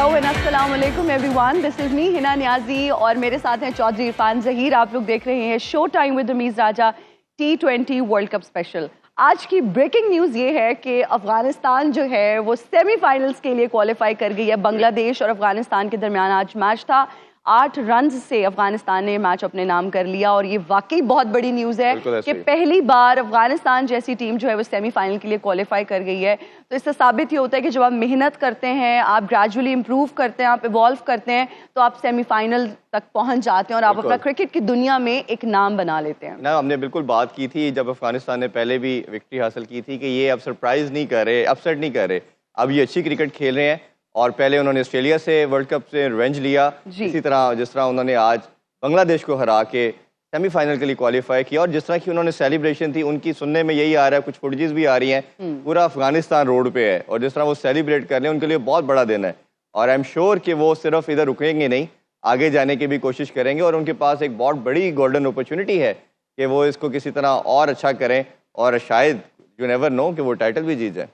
Hello and अस्सलाम वालेकुम everyone, this is me Hina Niazi और मेरे साथ हैं चौधरी इरफान जहीर। आप लोग देख रहे हैं show time with Ramiz Raja T20 world cup special. आज की ब्रेकिंग न्यूज़ ये है कि अफगानिस्तान जो है वो सेमीफाइनल्स के लिए क्वालिफाई कर गई है। बांग्लादेश और अफगानिस्तान के दरमियान आज मैच था। 8 रन से अफगानिस्तान ने मैच अपने नाम कर लिया और ये वाकई बहुत बड़ी न्यूज़ है कि पहली बार अफगानिस्तान जैसी टीम जो है वो सेमीफाइनल के लिए क्वालिफाई कर गई है। तो इससे साबित ये होता है कि जब आप मेहनत करते हैं, आप ग्रेजुअली इंप्रूव करते हैं, आप इवॉल्व करते हैं, तो आप सेमीफाइनल तक पहुंच जाते हैं और आप अपना क्रिकेट की दुनिया में एक नाम बना लेते हैं ना। हमने बिल्कुल बात की थी जब अफगानिस्तान ने पहले भी विक्ट्री हासिल की थी कि ये अब सरप्राइज नहीं कर रहे, अपसेट नहीं कर रहे, अब ये अच्छी क्रिकेट खेल रहे हैं। और पहले उन्होंने ऑस्ट्रेलिया से वर्ल्ड कप से रिवेंज लिया, इसी तरह जिस तरह उन्होंने आज बांग्लादेश को हरा के सेमीफाइनल के लिए क्वालिफाई किया। और जिस तरह की उन्होंने सेलिब्रेशन थी, उनकी सुनने में यही आ रहा है, कुछ फुटेजेस भी आ रही हैं, पूरा अफगानिस्तान रोड पे है और जिस तरह वो सेलिब्रेट कर रहे हैं उनके लिए बहुत बड़ा दिन है। और आई एम श्योर कि वो सिर्फ इधर रुकेंगे नहीं, आगे जाने की भी कोशिश करेंगे और उनके पास एक बहुत बड़ी गोल्डन अपॉर्चुनिटी है कि वो इसको किसी तरह और अच्छा करें और शायद यू नेवर नो कि वो टाइटल भी जीत जाए।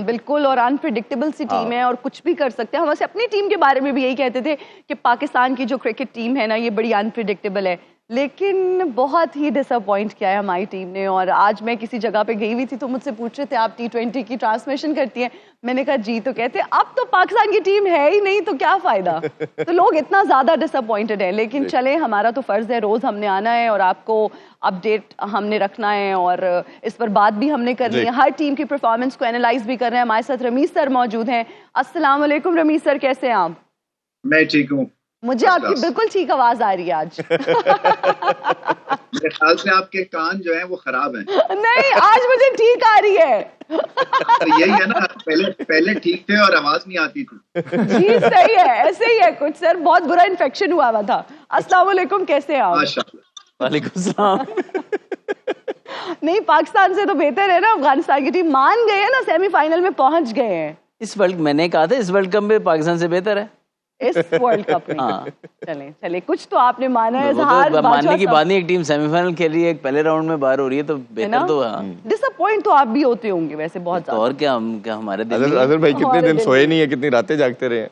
बिल्कुल, और अनप्रिडिक्टेबल सी टीम है और कुछ भी कर सकते हैं। हम वैसे अपनी टीम के बारे में भी यही कहते थे कि पाकिस्तान की जो क्रिकेट टीम है ना, ये बड़ी अनप्रिडिक्टेबल है, लेकिन बहुत ही डिसअपॉइंट किया है हमारी टीम ने। और आज मैं किसी जगह पे गई हुई थी तो मुझसे पूछ रहे थे आप T20 की ट्रांसमिशन करती हैं? मैंने कहा जी। तो कहते अब तो पाकिस्तान की टीम है ही नहीं तो क्या फायदा। तो लोग इतना ज्यादा डिसअपॉइंटेड है, लेकिन चले, हमारा तो फर्ज है, रोज हमने आना है और आपको अपडेट हमने रखना है और इस पर बात भी हमने करनी है। हर टीम की परफॉर्मेंस को एनालाइज भी कर रहे हैं। हमारे साथ रमीज सर मौजूद हैं। अस्सलाम वालेकुम रमीज सर, कैसे हैं आप? मैं ठीक हूँ। मुझे आपकी बिल्कुल ठीक आवाज आ रही है आज। मेरे ख्याल से आपके कान जो हैं वो खराब हैं। नहीं, आज मुझे ठीक आ रही है। यही है ना, पहले ठीक थे और आवाज नहीं आती थी। जी सही है, ऐसे ही है कुछ सर, बहुत बुरा इन्फेक्शन हुआ हुआ था। अस्सलाम वालेकुम, कैसे हैं आप? माशाल्लाह। वालेकुम सलाम। नहीं, पाकिस्तान से तो बेहतर है ना अफगानिस्तान की टीम। मान गए हैं ना, सेमीफाइनल में पहुंच गए हैं। मैंने कहा था इस वर्ल्ड कप में पाकिस्तान से बेहतर है इस वर्ल्ड कप में। हाँ। चले कुछ तो आपने माना है। तो मानने की बात नहीं, एक टीम सेमीफाइनल के लिए एक पहले राउंड में बाहर हो रही है तो बेहतर तो डिसअपॉइंट तो आप भी होते होंगे वैसे बहुत ज्यादा। और क्या हमारे अजहर भाई कितने दिन सोए नहीं है, कितनी रातें जागते रहे?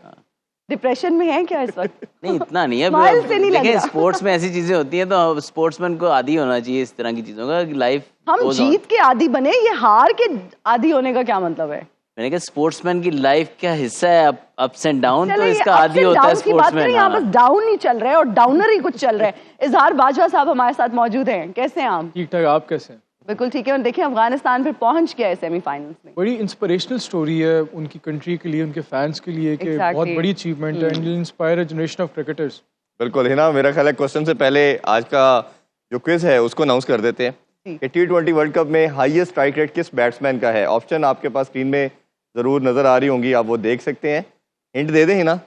डिप्रेशन में है क्या इस वक्त? नहीं, इतना नहीं है। देखिए, स्पोर्ट्स में ऐसी चीजें होती हैं तो स्पोर्ट्समैन को आदी होना चाहिए इस तरह की चीजों का। लाइफ हम जीत के आदी बने, ये हार के आदी होने का क्या मतलब है? मैंने कहा स्पोर्ट्समैन की लाइफ का हिस्सा है अप्स एंड डाउन, तो इसका आदी होता है स्पोर्ट्समैन। यहाँ बस डाउन ही चल रहा है और डाउनर ही कुछ चल रहा है। इजहार बाजवा साहब हमारे साथ मौजूद हैं। कैसे हैं आप? ठीक ठाक, आप कैसे हैं? बिल्कुल ठीक है। और देखिए, अफगानिस्तान फिर पहुंच गया है सेमीफाइनल्स में। बड़ी इंस्पिरेशनल स्टोरी है उनकी कंट्री के लिए, उनके फैंस के लिए कि बहुत बड़ी अचीवमेंट है and inspire a generation of cricketers. बिल्कुल है ना। मेरा ख्याल है क्वेश्चन से पहले आज का जो क्विज है उसको अनाउंस कर देते हैं कि T20 वर्ल्ड कप में हाईएस्ट स्ट्राइक रेट किस बैट्समैन का है। ऑप्शन आपके पास स्क्रीन में जरूर नजर आ रही होंगी, आप वो देख सकते हैं। हिंट दे दें ना?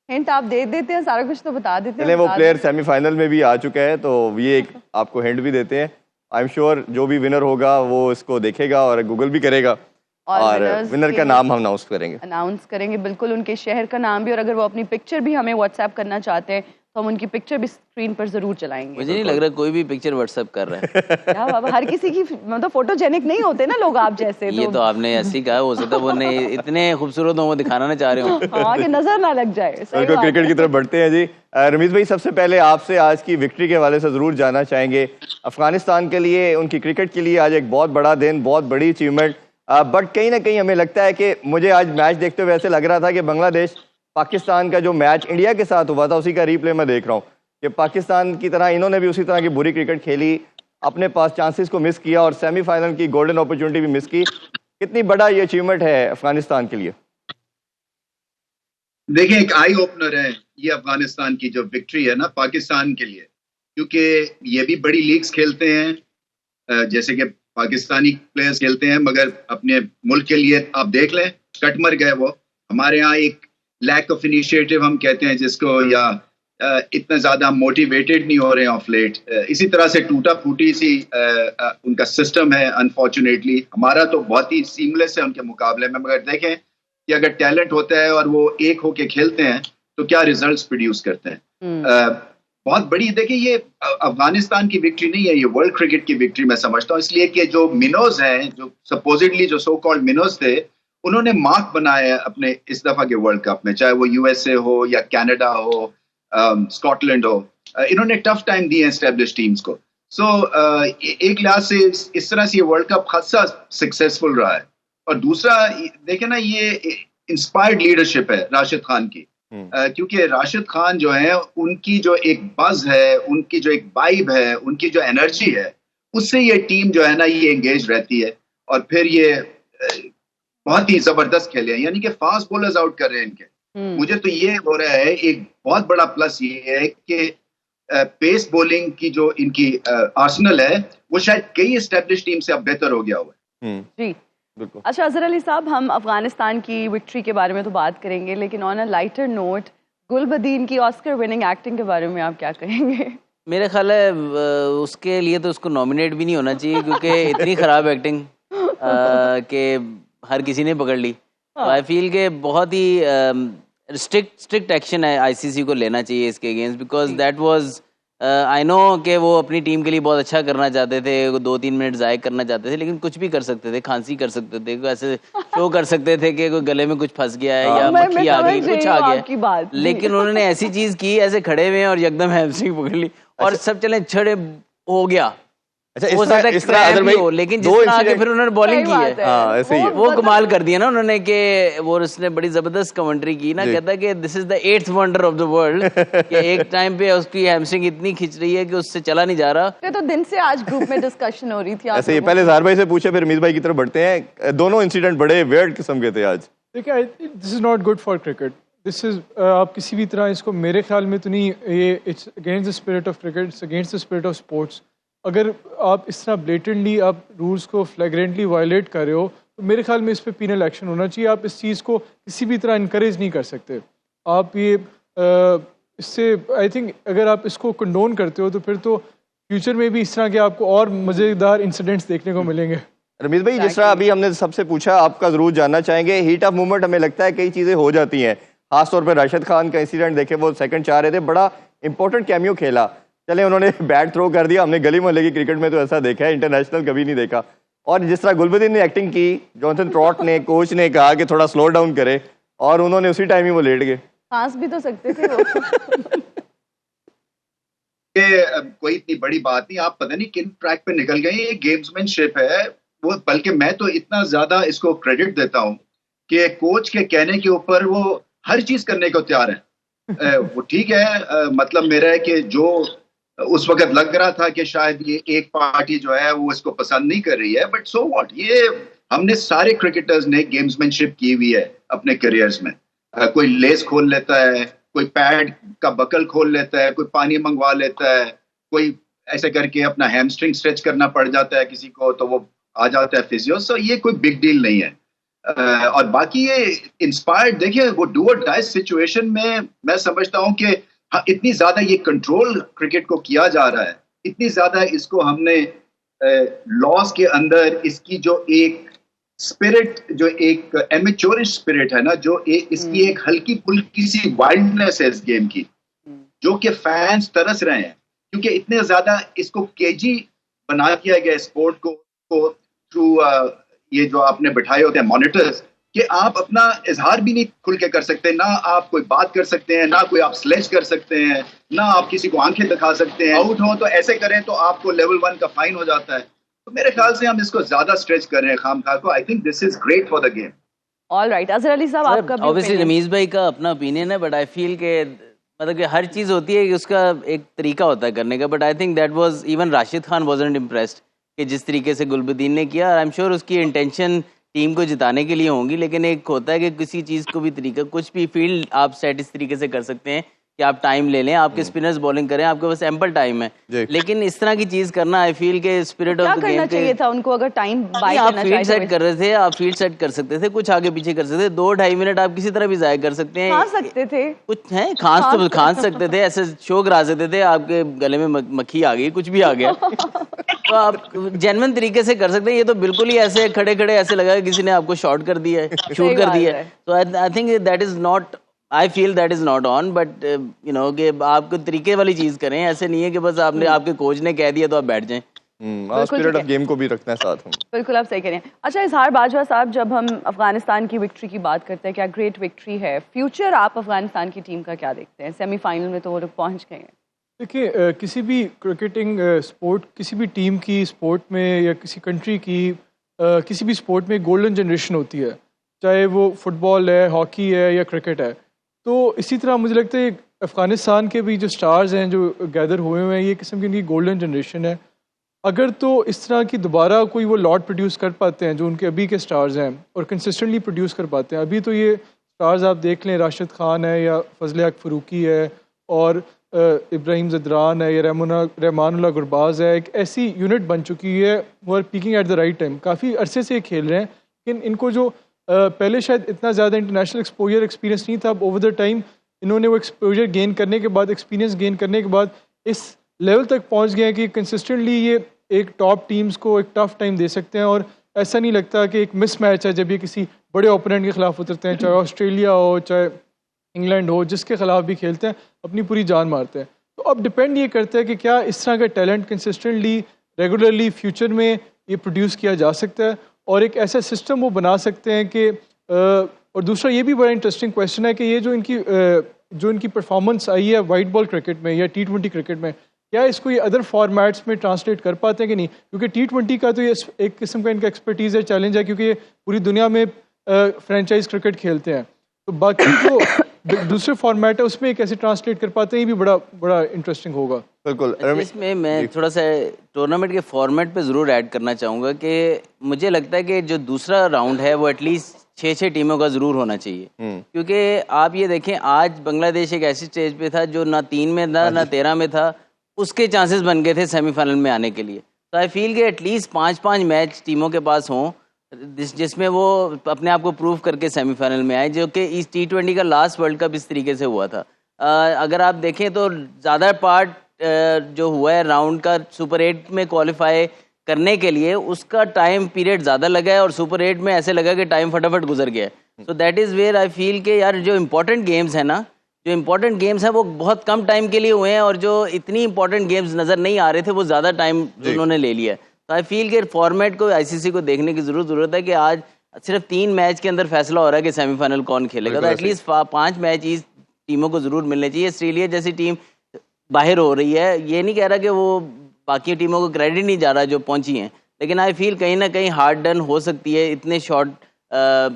हिंट आप दे देते हैं, सारा कुछ तो बता देते हैं। चले, वो प्लेयर सेमीफाइनल में भी आ चुका है तो ये एक आपको हिंट भी देते हैं। आई एम श्योर जो भी विनर होगा वो इसको देखेगा और गूगल भी करेगा और विनर का नाम हम अनाउंस करेंगे। बिल्कुल, उनके शहर का नाम भी, और अगर वो अपनी पिक्चर भी हमें व्हाट्सएप करना चाहते हैं तो हम उनकी पिक्चर भी स्क्रीन पर जरूर चलाएंगे। मुझे नहीं लग रहा कोई भी पिक्चर व्हाट्सएप कर रहा है। क्या बाबा, हर किसी की मतलब फोटोजेनिक नहीं होते ना लोग आप जैसे। ये तो आपने ऐसी कहा, हो सकता है वो इतने खूबसूरत हो वो दिखाना ना चाह रहे हो। हाँ, कि नजर ना लग जाए। क्रिकेट की तरफ बढ़ते हैं जी। रमीज भाई, सबसे पहले आपसे आज की विक्ट्री के हवाले से जरूर जानना चाहेंगे। अफगानिस्तान के लिए, उनकी क्रिकेट के लिए आज एक बहुत बड़ा दिन, बहुत बड़ी अचीवमेंट, बट कहीं ना कहीं हमें लगता है कि मुझे आज मैच देखते हुए ऐसे लग रहा था कि बांग्लादेश पाकिस्तान का जो मैच इंडिया के साथ हुआ था उसी का रीप्ले मैं देख रहा हूँ कि पाकिस्तान की तरह इन्होंने भी उसी तरह की बुरी क्रिकेट खेली, अपने पास चांसेस को मिस किया और सेमीफाइनल की गोल्डन अपॉर्चुनिटी भी मिस की। कितनी बड़ा ये अचीवमेंट है अफगानिस्तान के लिए? देखिए, एक आई ओपनर है ये अफगानिस्तान की जो विक्ट्री है ना पाकिस्तान के लिए, क्योंकि ये भी बड़ी लीग्स खेलते हैं जैसे कि पाकिस्तानी प्लेयर्स खेलते हैं, मगर अपने मुल्क के लिए आप देख लें कट मर गए वो। हमारे यहाँ एक लैक ऑफ इनिशिएटिव हम कहते हैं जिसको, या इतना ज्यादा मोटिवेटेड नहीं हो रहे हैं ऑफ लेट। इसी तरह से टूटा फूटी सी उनका सिस्टम है अनफॉर्चुनेटली। हमारा तो बहुत ही सीमलेस है उनके मुकाबले में, मगर देखें कि अगर टैलेंट होता है और वो एक होके खेलते हैं तो क्या रिजल्ट्स प्रोड्यूस करते हैं। बहुत बड़ी, देखिए ये अफगानिस्तान की विक्ट्री नहीं है, ये वर्ल्ड क्रिकेट की विक्ट्री मैं समझता हूँ, इसलिए कि जो मिनोज हैं, जो सपोजिटली जो सो कॉल्ड मिनोज थे, उन्होंने मार्क बनाया है अपने इस दफा के वर्ल्ड कप में, चाहे वो यूएसए हो या कनाडा हो, स्कॉटलैंड हो। इन्होंने टफ टाइम दिए एस्टेब्लिश टीम्स को। सो एक लिहाज से इस तरह से ये वर्ल्ड कप खासा सक्सेसफुल रहा है। और दूसरा देखे ना, ये इंस्पायर्ड लीडरशिप है राशिद खान की, क्योंकि राशिद खान जो है, उनकी जो एक बज है, उनकी जो एक वाइब है, उनकी जो एनर्जी है, उससे ये टीम जो है ना ये एंगेज रहती है। और फिर ये बहुत ही जबरदस्त खेले हैं, यानी कि फास्ट बॉलर्स आउट कर रहे हैं इनके। मुझे तो ये हो रहा है, एक बहुत बड़ा प्लस ये है कि पेस बॉलिंग की जो इनकी आर्सेनल है, वो शायद कई एस्टेब्लिश टीम से अब बेहतर हो गया हुआ है। जी बिल्कुल। अच्छा अजहर अली साहब, हम अफगानिस्तान की विक्ट्री के बारे में तो बात करेंगे, लेकिन on a lighter note, Gulbadin की ऑस्कर विनिंग एक्टिंग के बारे में आप क्या कहेंगे? मेरे ख्याल है उसके लिए तो उसको नॉमिनेट भी नहीं होना चाहिए, क्योंकि इतनी खराब एक्टिंग कि हर किसी ने पकड़ ली। तो आई फील के बहुत ही स्ट्रिक्ट एक्शन है आईसीसी को लेना चाहिए इसके against, because that was I know कि वो अपनी टीम के लिए बहुत अच्छा करना चाहते थे, वो 2-3 मिनट ज़ाय करना चाहते थे, लेकिन कुछ भी कर सकते थे, खांसी कर सकते थे, ऐसे शो कर सकते थे कि कोई गले में कुछ फंस गया है या मक्खी आ गई, कुछ आ गया। लेकिन उन्होंने ऐसी चीज़ की, ऐसे खड़े हुए और एकदम हैमस्ट्रिंग पकड़ ली और सब चले छड़े हो गया। अच्छा, इस तरह अदर भाई, लेकिन जिस तरह आगे फिर उन्होंने बॉलिंग की है, हाँ, ऐसे ही वो कमाल कर दिया ना उन्होंने, कि वो उसने बड़ी जबरदस्त कमेंट्री की ना, कहता है कि this is the 8th wonder of the world, कि एक टाइम पे उसकी हैमस्ट्रिंग इतनी खिंच रही है कि उससे चला नहीं जा रहा। तो दिन से आज ग्रुप में डिस्कशन हो रही थी। ऐसे ही पहले ज़ाहिर भाई से पूछे, फिर रमीज भाई की तरफ बढ़ते हैं। दोनों इंसिडेंट बड़े वियर्ड किस्म के थे आज। देखिए, this is not good for cricket. This is आप किसी भी तरह इसको, मेरे ख्याल में तो नहीं, ये it's against the spirit of cricket, it's against the spirit of sports. अगर आप इस तरह ब्लेटेंटली आप रूल्स को फ्लैग्रेंटली वायलेट कर रहे हो, तो मेरे ख्याल में इस पे पीनल एक्शन होना चाहिए। आप इस चीज़ को किसी भी तरह इनकरेज नहीं कर सकते। आप ये इससे आई थिंक अगर आप इसको कंडोन करते हो, तो फिर तो फ्यूचर में भी इस तरह के आपको और मज़ेदार इंसिडेंट्स देखने को मिलेंगे। रमीज भाई, जिस तरह अभी हमने सबसे पूछा, आपका जरूर जानना चाहेंगे, हीट ऑफ मूवमेंट हमें लगता है कई चीज़ें हो जाती हैं, खासतौर पर राशिद खान का इंसिडेंट देखे, वो सेकंड चाह रहे थे, बड़ा इंपॉर्टेंट कैमियो खेला, चले उन्होंने बैट थ्रो कर दिया। हमने गली मोहल्ले की क्रिकेट में तो ऐसा देखा है, इंटरनेशनल कभी नहीं देखा। और जिस तरह गुलबदीन ने एक्टिंग की, जॉनसन ट्रॉट ने, कोच ने कहा कि थोड़ा स्लो डाउन करे, और उन्होंने उसी टाइम ही वो लेट गए। खांस भी तो सकते थे वो। ये कोई इतनी बड़ी बात नहीं, आप पता नहीं किन ट्रैक पे निकल गए। ये गेम्समैनशिप है वो, बल्कि मैं तो इतना ज्यादा इसको क्रेडिट देता हूँ कि कोच के कहने के ऊपर वो हर चीज करने को तैयार है। वो ठीक है, मतलब मेरा है कि जो उस वक्त लग रहा था कि शायद ये एक पार्टी जो है वो इसको पसंद नहीं कर रही है, बट सो व्हाट, ये हमने सारे क्रिकेटर्स ने गेम्समैनशिप की हुई है अपने करियर्स में। कोई लेस खोल लेता है, कोई पैड का बकल खोल लेता है, कोई पानी मंगवा लेता है, कोई ऐसे करके अपना हैमस्ट्रिंग स्ट्रेच करना पड़ जाता है किसी को, तो वो आ जाता है फिजियो। सो ये कोई बिग डील नहीं है। और बाकी ये इंस्पायर्ड, देखिए वो डू और डाई सिचुएशन में मैं समझता हूँ कि इतनी ज्यादा ये कंट्रोल क्रिकेट को किया जा रहा है, इतनी ज्यादा इसको हमने लॉस के अंदर इसकी जो एक स्पिरिट, जो एक एमेच्योरिश स्पिरिट है ना, जो इसकी एक हल्की फुल्की सी वाइल्डनेस है इस गेम की, जो कि फैंस तरस रहे हैं, क्योंकि इतने ज्यादा इसको केजी बना दिया गया स्पोर्ट को थ्रू ये जो आपने बिठाए होते हैं मॉनिटर्स, कि आप अपना इजहार भी नहीं खुल के कर सकते, ना आप कोई बात कर सकते हैं, ना कोई आप स्लेज कर सकते हैं, ना आप किसी को आंखें दिखा सकते हैं। आउट हो तो ऐसे करें तो आपको लेवल 1 का फाइन हो जाता है। तो मेरे ख्याल से हम इसको ज्यादा स्ट्रेच कर रहे हैं खामखा को। I think this is great for the game. Alright, Azhar Ali साहब, आपका भी ऑब्वियसली रमीज भाई का अपना ओपिनियन है, बट आई फील के मतलब कि हर चीज होती है कि उसका एक तरीका होता है करने का, but I think that was, even Rashid Khan wasn't impressed कि जिस तरीके से गुलबदीन ने किया। आई एम श्योर उसकी इंटेंशन टीम को जिताने के लिए होंगी, लेकिन एक होता है कि किसी चीज़ को भी तरीका, कुछ भी फील्ड आप सेट इस तरीके से कर सकते हैं कि आप टाइम ले लें, आपके स्पिनर्स बॉलिंग करें, आपके पास एम्पल टाइम है, लेकिन इस तरह की चीज़ करना, आई फील के स्पिरिट ऑफ द गेम चाहिए था उनको। अगर टाइम बाय आप फील्ड सेट कर रहे थे, आप फील्ड सेट कर सकते थे, कुछ आगे पीछे कर सकते थे, 2-2.5 मिनट आप किसी तरह भी जाया कर सकते हैं, खा सकते थे, कुछ है खांस सकते थे, ऐसे शो करा सकते थे, आपके गले में मक्खी आ गई, कुछ भी आ गया, तो आप जेन्युइन तरीके से कर सकते हैं। ये तो बिल्कुल ही ऐसे खड़े खड़े ऐसे लगा किसी ने आपको शॉट कर दिया है, शूट कर दिया है। तो I think that is not, I feel that is not on, but you know कि आप तरीके वाली चीज करें, ऐसे नहीं है कि बस आपने आपके कोच ने कह दिया तो आप बैठ जाएं। स्पिरिट ऑफ गेम को भी रखना है साथ में। बिल्कुल आप सही कह रहे हैं। अच्छा इजहार बाजवा साहब, जब हम अफगानिस्तान की विक्ट्री की बात करते हैं, क्या ग्रेट विक्ट्री है, फ्यूचर आप अफगानिस्तान की टीम का क्या देखते हैं? सेमीफाइनल में तो वो लोग पहुंच गए हैं। देखिए किसी भी क्रिकेटिंग स्पोर्ट, किसी भी टीम की स्पोर्ट में या किसी कंट्री की किसी भी स्पोर्ट में गोल्डन जनरेशन होती है, चाहे वो फुटबॉल है, हॉकी है या क्रिकेट है। तो इसी तरह मुझे लगता है अफ़गानिस्तान के भी जो स्टार्स हैं जो गैदर हुए हुए हैं, ये किस्म की इनकी गोल्डन जनरेशन है। अगर तो इस तरह की दोबारा कोई वो लॉट प्रोड्यूस कर पाते हैं जो उनके अभी के स्टार्स हैं और कंसिस्टेंटली प्रोड्यूस कर पाते हैं। अभी तो ये स्टार्स आप देख लें, राशिद खान है या फजल हक फ़रूकी है और इब्राहिम ज़दरान है या रहमानुल्लाह गुरबाज है, एक ऐसी यूनिट बन चुकी है, वो are peaking at the right time. काफ़ी अरसे से खेल रहे हैं, लेकिन इनको जो पहले शायद इतना ज़्यादा इंटरनेशनल एक्सपोजर एक्सपीरियंस नहीं था, अब ओवर द टाइम इन्होंने वो एक्सपोजर गेन करने के बाद, एक्सपीरियंस गेन करने के बाद इस लेवल तक पहुँच गए हैं कि कंसिस्टेंटली ये एक टॉप टीम्स को एक टफ टाइम दे सकते हैं। और ऐसा नहीं लगता कि एक मिस मैच है जब ये किसी बड़े ओपोनेंट के खिलाफ उतरते हैं, चाहे ऑस्ट्रेलिया हो चाहे इंग्लैंड हो, जिसके खिलाफ भी खेलते हैं अपनी पूरी जान मारते हैं। तो अब डिपेंड ये करता है कि क्या इस तरह का टैलेंट कंसिस्टेंटली रेगुलरली फ्यूचर में ये प्रोड्यूस किया जा सकता है और एक ऐसा सिस्टम वो बना सकते हैं कि और दूसरा ये भी बड़ा इंटरेस्टिंग क्वेश्चन है कि ये जो इनकी परफॉर्मेंस आई है वाइट बॉल क्रिकेट में या T20 क्रिकेट में, क्या इसको ये अदर फॉर्मेट्स में ट्रांसलेट कर पाते हैं कि नहीं? क्योंकि T20 का तो ये एक किस्म का इनका एक्सपर्टीज़ है, चैलेंज है, क्योंकि ये पूरी दुनिया में फ्रेंचाइज क्रिकेट खेलते हैं। तो बाकी जो दूसरे फॉर्मेट है उसमें कैसे ट्रांसलेट कर पाते हैं, ये भी बड़ा इंटरेस्टिंग होगा। बिल्कुल। इसमें मैं थोड़ा सा टूर्नामेंट के फॉर्मेट पे ज़रूर ऐड करना चाहूँगा कि मुझे लगता है कि जो दूसरा राउंड है वो एटलीस्ट 6 टीमों का ज़रूर होना चाहिए। क्योंकि आप ये देखें, आज बांग्लादेश एक ऐसी स्टेज पे था जो ना 3 में था ना 13 में था, उसके चांसेस बन गए थे सेमीफाइनल में आने के लिए। तो आई फील कि एटलीस्ट 5-5 मैच टीमों के पास हों जिसमें वो अपने आप को प्रूव करके सेमीफाइनल में आए, जो कि इस T20 का लास्ट वर्ल्ड कप इस तरीके से हुआ था। अगर आप देखें तो ज़्यादा पार्ट जो हुआ है राउंड का सुपर 8 में क्वालिफाई करने के लिए, उसका टाइम पीरियड ज़्यादा लगा है और सुपर 8 में ऐसे लगा कि टाइम फटाफट गुजर गया है। So that is where I feel कि यार जो इम्पोर्टेंट गेम्स है ना, जो इम्पोर्टेंट गेम्स हैं वो बहुत कम टाइम के लिए हुए हैं और जो इतनी इंपॉर्टेंट गेम्स नज़र नहीं आ रहे थे वो ज़्यादा टाइम उन्होंने ले लिया है। तो आई फील कि फॉर्मेट को ICC को देखने की ज़रूरत है कि आज सिर्फ 3 मैच के अंदर फैसला हो रहा है कि सेमीफाइनल कौन खेलेगा। तो एटलीस्ट 5 मैच इस टीमों को ज़रूर मिलने चाहिए। ऑस्ट्रेलिया जैसी टीम बाहर हो रही है, ये नहीं कह रहा कि वो बाकी टीमों को क्रेडिट नहीं जा रहा जो पहुंची हैं, लेकिन आई फील कहीं ना कहीं हार्ड डन हो सकती है इतने शॉर्ट